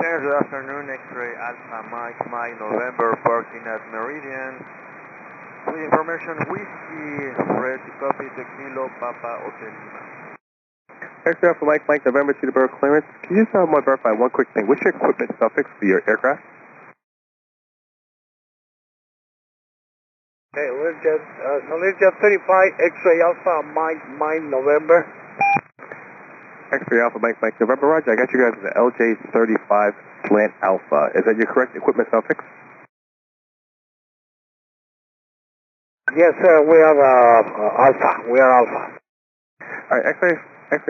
Thanks, good afternoon, X-Ray Alpha Mike, Mike, November, parking at Meridian. With information, whiskey, red to copy, the Kilo, Papa, Hotel Lima. X-Ray Alpha Mike, Mike, November, Teterboro clearance. Can you just verify one quick thing? What's your equipment suffix for your aircraft? Okay, we're just 35, X-Ray Alpha Mike, Mike, November. X-Ray Alpha Mike, Mike, November, Roger. I got you guys as the LJ35 Slant Alpha. Is that your correct equipment suffix? Yes, sir, we are Alpha. We are Alpha. Alright, X-Ray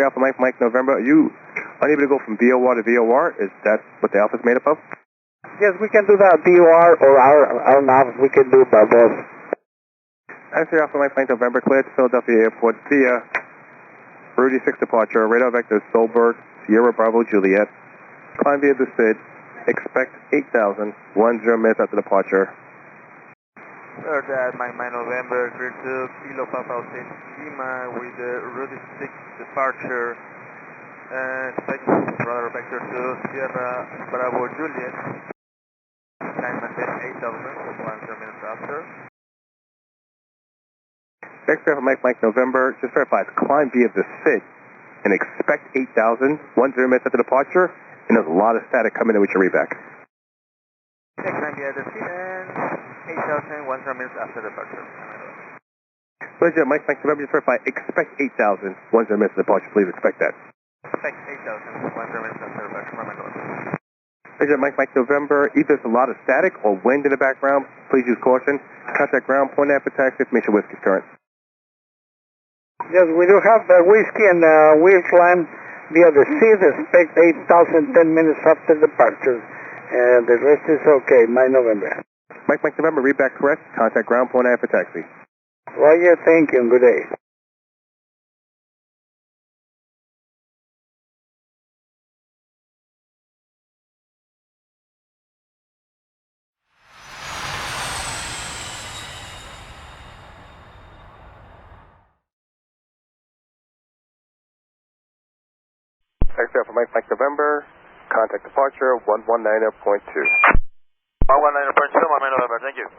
Alpha Mike, Mike, November. Are you unable to go from VOR to VOR? Is that what the Alpha is made up of? Yes, we can do that. VOR or our nav, we can do by both. X-Ray Alpha Mike, Mike, November, cleared to Philadelphia Airport via Rudy 6 departure, radar vector Stolberg, Sierra Bravo Juliet. Climb via the SID. Expect 8,000, 10 minutes after departure. Sir, that my November, clear to Kilo, Papa, Hotel Lima with the Rudy 6 departure. Expect radar vector to Sierra Bravo Juliet. Climb at 8,000, 10 minutes after. X-Ray Alpha Mike, Mike, November, just verify, climb via the SID and expect 8,000, 10 minutes after departure, and there's a lot of static coming in with your reback. Climb via the SID and 8,000, 10 minutes after departure. Roger, Mike, Mike, November, just verify, expect 8,000, 10 minutes after departure, please expect that. Expect 8,000, 10 minutes after departure, Roger, Mike, Mike, November, either there's a lot of static or wind in the background, please use caution. Contact ground, point out for taxi, information whiskey current. Yes, we do have the whiskey and we'll climb via the SID, expect 8,000, 10 minutes after departure. And the rest is okay, my November. Mike, Mike, November, read back correct. Contact ground, point out for taxi. Roger, thank you, and good day. X-Ray Alpha Mike, Mike, November, contact departure 119.2. 119.2, my November, thank you.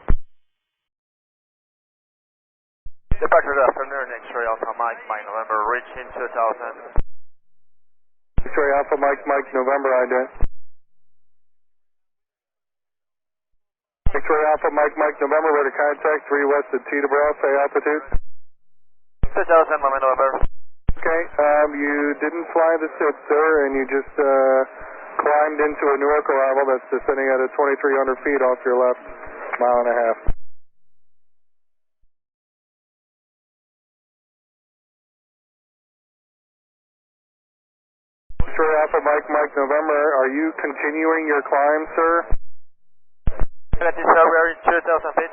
Departure good afternoon, X-Ray Alpha Mike, Mike, November, reaching 2,000. X-Ray Alpha Mike, Mike, November, I do. X-Ray Alpha Mike, Mike, November, ready to contact 3 west of Teterboro, say altitude. 2,000, my November. Okay, you didn't fly the SID, sir, and you just climbed into a Newark arrival that's descending at 2,300 feet off your left, mile and a half. X-Ray Alpha Mike, Mike, November, are you continuing your climb, sir? Sir, we are in 2,000 feet.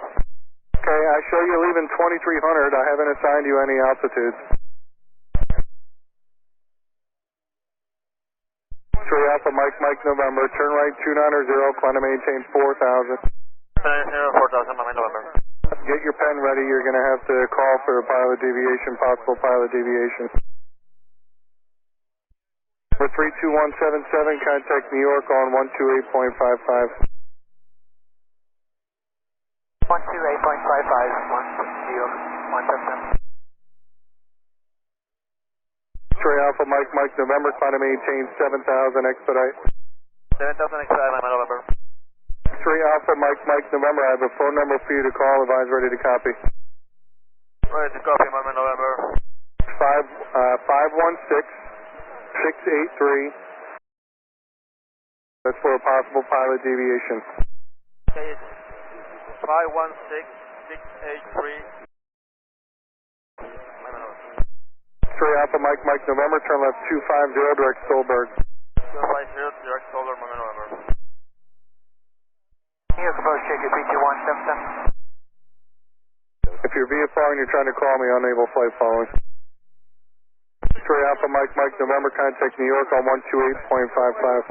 Okay, I show you leaving 2,300. I haven't assigned you any altitudes. X-Ray Alpha Mike, Mike, November, turn right 290, climb to maintain 4,000. 4,000, my November. Get your pen ready, you're going to have to call for pilot deviation, possible pilot deviation. For 32177, contact New York on 128.55. 128.55, 1 New York, 177. X-Ray Alpha Mike, Mike, November, climb to maintain 7,000, expedite. 7,000 expedite, my November. X-Ray Alpha Mike, Mike, November, I have a phone number for you to call, advise ready to copy. Ready to copy, my November. 516-683. That's for a possible pilot deviation. Okay, it's 516-683. X-Ray Alpha Mike, Mike, November, turn left 250, direct Stolberg. 250, direct Stolberg, my November. New York approach, check your 32177. If you're VFR and you're trying to call me, unable flight following. X-Ray Alpha Mike, Mike, November, contact New York on 128.55.